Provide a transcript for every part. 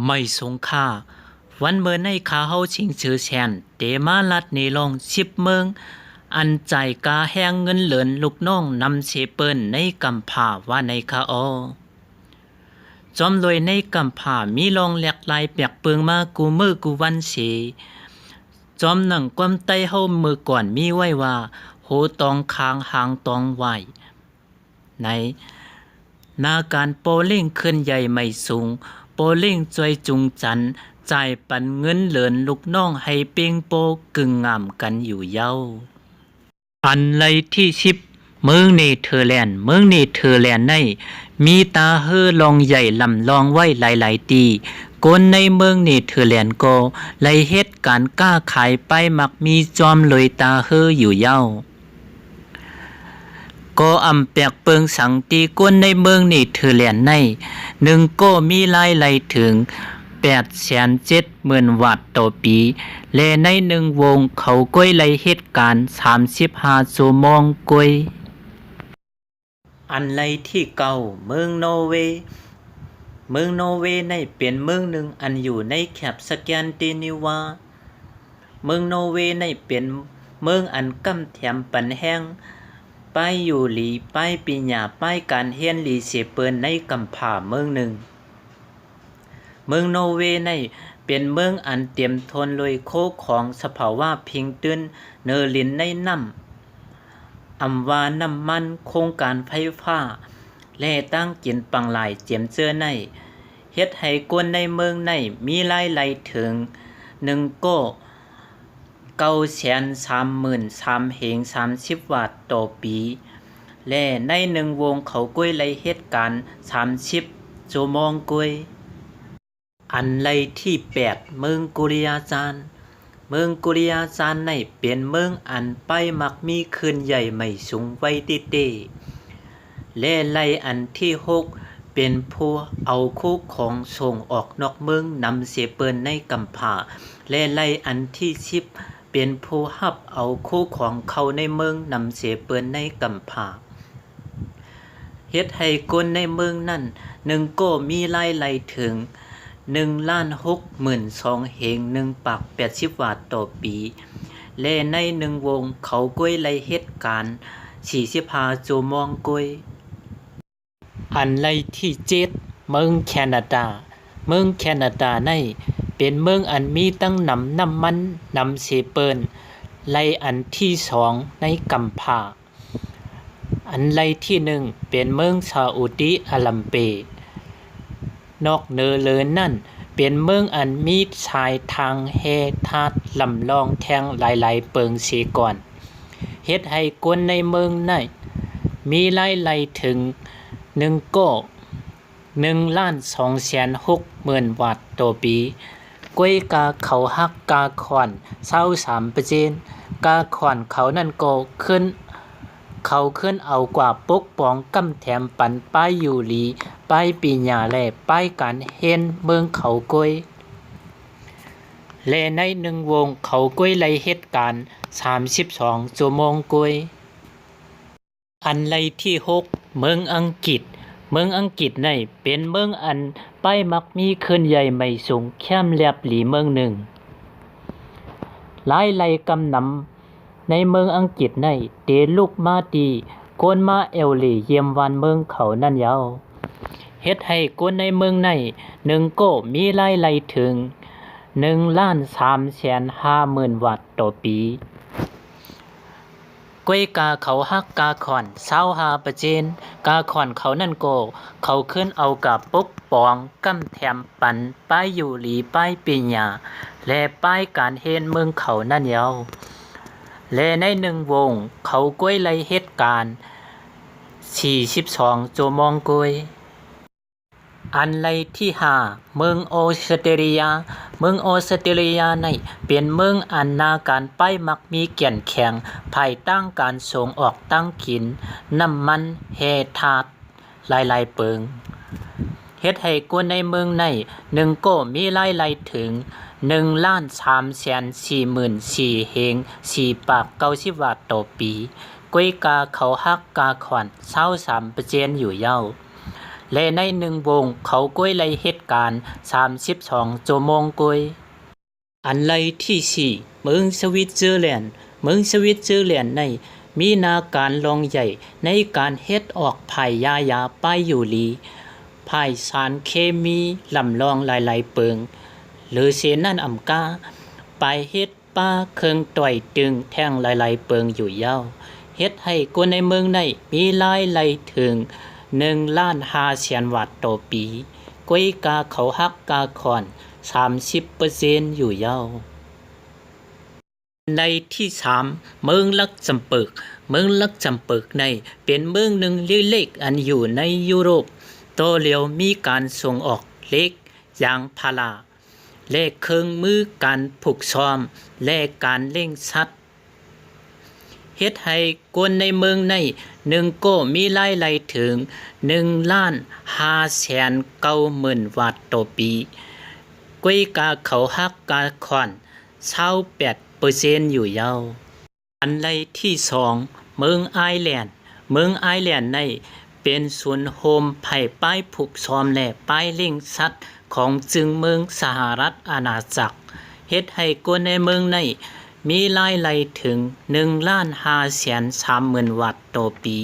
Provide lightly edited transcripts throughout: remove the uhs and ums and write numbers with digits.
ไม่สงค่าวันเมื่อในขาเฮาชิงชื่อแชนเตมาลัดนี่ลองชิบเมืองอันใจกาแหงเงินเหลินลูกน้องนำเชเปิ้นในกำผาว่าในขาจอมรวยในกำผามีลองแหลกลายเปียกเปิงมากูมือกูวันเสจอมหนังความไต้เฮามือก่อนมีไว้ว่าโหตองคางหางตองไหวในนาการโปเล่งขึ้นใหญ่ไม่สูงโปเล่งจวยจุงจันจ่ายปันเงินเหลินลูกน้องให้เปียงโปกึ่งงามกันอยู่เย้าอันไรที่ชิบเมืองเนเธอร์แลนด์ในมีตาเฮอลองใหญ่ลำลองไว้หลายๆตีคนในเมืองเนเธอร์แลนด์ก็ไล่เฮ็ดการก้าขายไปมักมีจอมเลยตาเฮออยู่เย้าก็อำแปกเปิงสังตีก้นในเมืองเนเธอร์แลนด์ในหนึ่งก็มีรายไหลถึง870,000 วัตต์ต่อปีและในหนึ่งวงเขาก้อยไล่เหตุการณ์35 ชั่วโมงก้อยอันไรที่เก่าเมืองนอร์เวย์ในเป็นเมืองหนึ่งอันอยู่ในแคบสแกนดิเนวาเมืองนอร์เวย์ในเป็นเมืองอันกำแถมปันแห้งป้ายอยู่หลีป้ายปีญาป้ายการเฮียนหลีเสเปินในกำผาเมืองหนึ่งเมืองนอร์เวย์ในเป็นเมืองอันเตรียมทนลอยโคของสภาวะพิงตื้นเนลินในน้ำอำวาน้ำมันโครงการไฟฟ้าและตั้งกินปังหลายเจียมเจอในเฮ็ดให้คนในเมืองในมีรายไหลถึง1ก็933,030 วัตต์ต่อปีและในหนึ่งวงเขาก้วยไล่เหตุการณ์30 ชั่วโมงก้วยอันไรที่8เมืองกุริยาจารย์ในเป็นเมืองอันไปมักมีคืนใหญ่ไม่สูงไว้ติเตและไรอันที่6เป็นผู้เอาคู่ของส่งออกนอกเมืองนำเสเปินในกำผาและไรอันที่10เป็นผู้หับเอาคู่ของเขาในเมืองนำเสเปินในกำผาเฮ็ดให้คนในเมืองนั้นหนึ่งก็มีรายไหลถึง1,62,000 เฮง1 ปัก 80 วัตต์ต่อปีและในหนึ่งวงเขาก้วยไล่เหตุการณ์45 ชั่วโมงก้วยอันไรที่7เมืองแคนาดาในเป็นเมืองอันมีตั้งน้ำมันนำเสเปินไรอันที่2ในกำผาอันไรที่1เป็นเมืองซาอุดิอาระเบียนอกเหนือเลยนั่นเป็นเมืองอันมีชายทางแฮทาดลำลองแทงหลายๆเปิงเสียก่อนเฮ็ดให้คนในเมืองนั้นมีรายไหลถึง1ก็1,260,000 วัตต์ต่อปีก้วยกาเขาฮักกาขอน23%กาขอนเขานั่นก็ขึ้นเอากว่าปกป้องกำแถมปันป้ายอยู่หลีป้ายปีญาและป้ายการเห็นเมืองเขาก้วยและในหนึ่งวงเขาก้วยไล่เหตุการณ์32 ชั่วโมงก้วยอันไรที่6เมืองอังกฤษในเป็นเมืองอันป้ายมักมีขึ้นใหญ่ไม่สูงแคมแลบหลีเมืองหนึ่งหลายไหลกำนำในเมืองอังกฤษในเตลุกมาตีโกนมาเอลลีเยี่ยมวันเมืองเขานั่นยาวเฮ็ดให้คนในเมืองในหนึ่งก็มีรายไหลถึง1,350,000 วัตต์ต่อปีก้วยกาเขาฮักกาขอน25%กาขอนเขานั่นก็เขาขึ้นเอากับปกป้องกำแถมปันป้ายอยู่หลีป้ายปีญาและป้ายการเห็นเมืองเขานั่นยาวและในหนึ่งวงเขาก้วยไล่เหตุการณ์42 ชั่วโมงก้วยอันไรที่5เมืองออสเตรเลียในเป็นเมืองอันนาการป้ายมักมีแก่นแข็งภายตั้งการส่งออกตั้งกินน้ำมันแฮทาดหลายๆเปิงเฮ็ดให้คนในเมืองในหนึ่งก็มีรายไหลถึง1,344,000 เฮง4 ปัก 90 วัตต์ต่อปีก้วยกาเขาฮักกาขอน23%อยู่เย้า และใน1วงเขาก้วยไล่เหตุการณ์32ชั่วโมงก้วยอันไล่ที่4เมืองสวิตเซอร์แลนด์เมืองสวิตเซอร์แลนด์ในมีนาการลองใหญ่ในการเฮ็ดออกภายยาป้ายยูรีภายสารเคมีลำลองหลายๆเปิงหรือเสนั่นอำกาไปเฮ็ดป้าเครื่องต่อยตึงแท่งหลายๆเปิงอยู่ยาวเฮ็ดให้คนในเมืองในมีรายไหลถึง1,500,000 วัตต์ต่อปีก้วยกาเขาฮักกาคอน 30% อยู่ยาวในที่3เมืองลักเซมเบิร์กเมืองลักเซมเบิร์กในเป็นเมืองหนึ่งเล็กๆอันอยู่ในยุโรปโตเร็วมีการส่งออกเหล็กยางพาราและเครื่องมือการผูกซ้อมและการเล่งสัตว์เฮ็ดให้คนในเมืองใน1ก็มีรายได้ถึง 1,590,000 วัตต์ต่อปีก้วยกาเขาฮักกาคอน 28% อยู่ยาวอันไลที่2เมืองไอร์แลนด์เมืองไอร์แลนด์ในเป็นศูนย์โฮมไผ่ป้ายผูกซ้อมและป้ายเล่งสัตว์ของจึงเมืองสหรัฐอาณาจักรเฮ็ดให้คนในเมืองในมีรายได้ถึง 1,530,000 วัตต์ต่อปี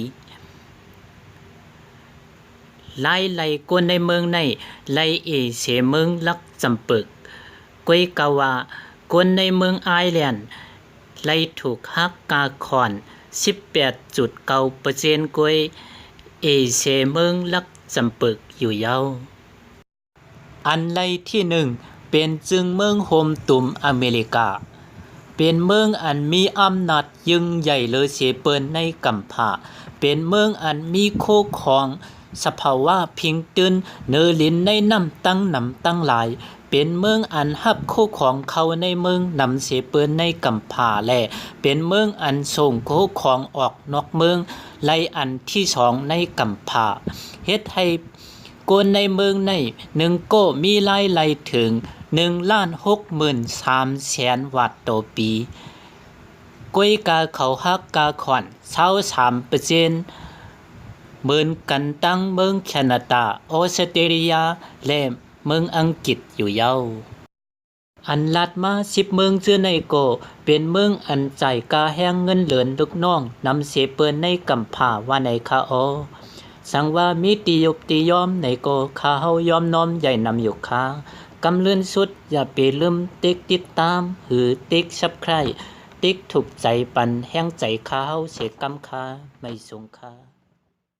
รายได้คนในเมืองในไล่เอเสเมืองลักเซมเบิร์กก้วยกาว่าคนในเมืองไอร์แลนด์ไล่ถูกฮักกาคอน 18.9% ก้วยเอเสเมืองลักเซมเบิร์กอยู่ยาวอันไล่ที่1เป็นจึงเมืองโฮมตุมอเมริกาเป็นเมืองอันมีอำนาจยิ่งใหญ่เลยเสเปิ้นในกัมพาเป็นเมืองอันมีโคครองสภาวะพิงตื่นเนอลินในน้ำตั้งหลายเป็นเมืองอันรับโคครองเข้าในเมืองนำเสเปิ้นในกัมพาและเป็นเมืองอันส่งโคครองออกนอกเมืองไล่อันที่2ในกัมพาเฮ็ดให้คนในเมืองใน1ก็มีรายได้ถึง 1,63,000 วัตต์ต่อปีก้วยกาเขาฮักกาคอน 23% เหมือนกันตั้งเมืองแคนาดาออสเตรเลียและเมืองอังกฤษอยู่ยาวอันลัดมา10เมืองเจือในก็เป็นเมืองอันจ่ายกาแห้งเงินเหลือนลูกน้องนำเสเปิ้นในกัมพาว่าในคาออสังว่ามีติยบติยอมในก็ข้าเฮายอมน้อมใหญ่นำอยู่ค้ากำเลื่อนสุดอย่าไปลืมติ๊กติดตามหรือติ๊กซับไครติ๊กถูกใจปันแห้งใจข้าเฮาเสียกำคาไม่สงค่า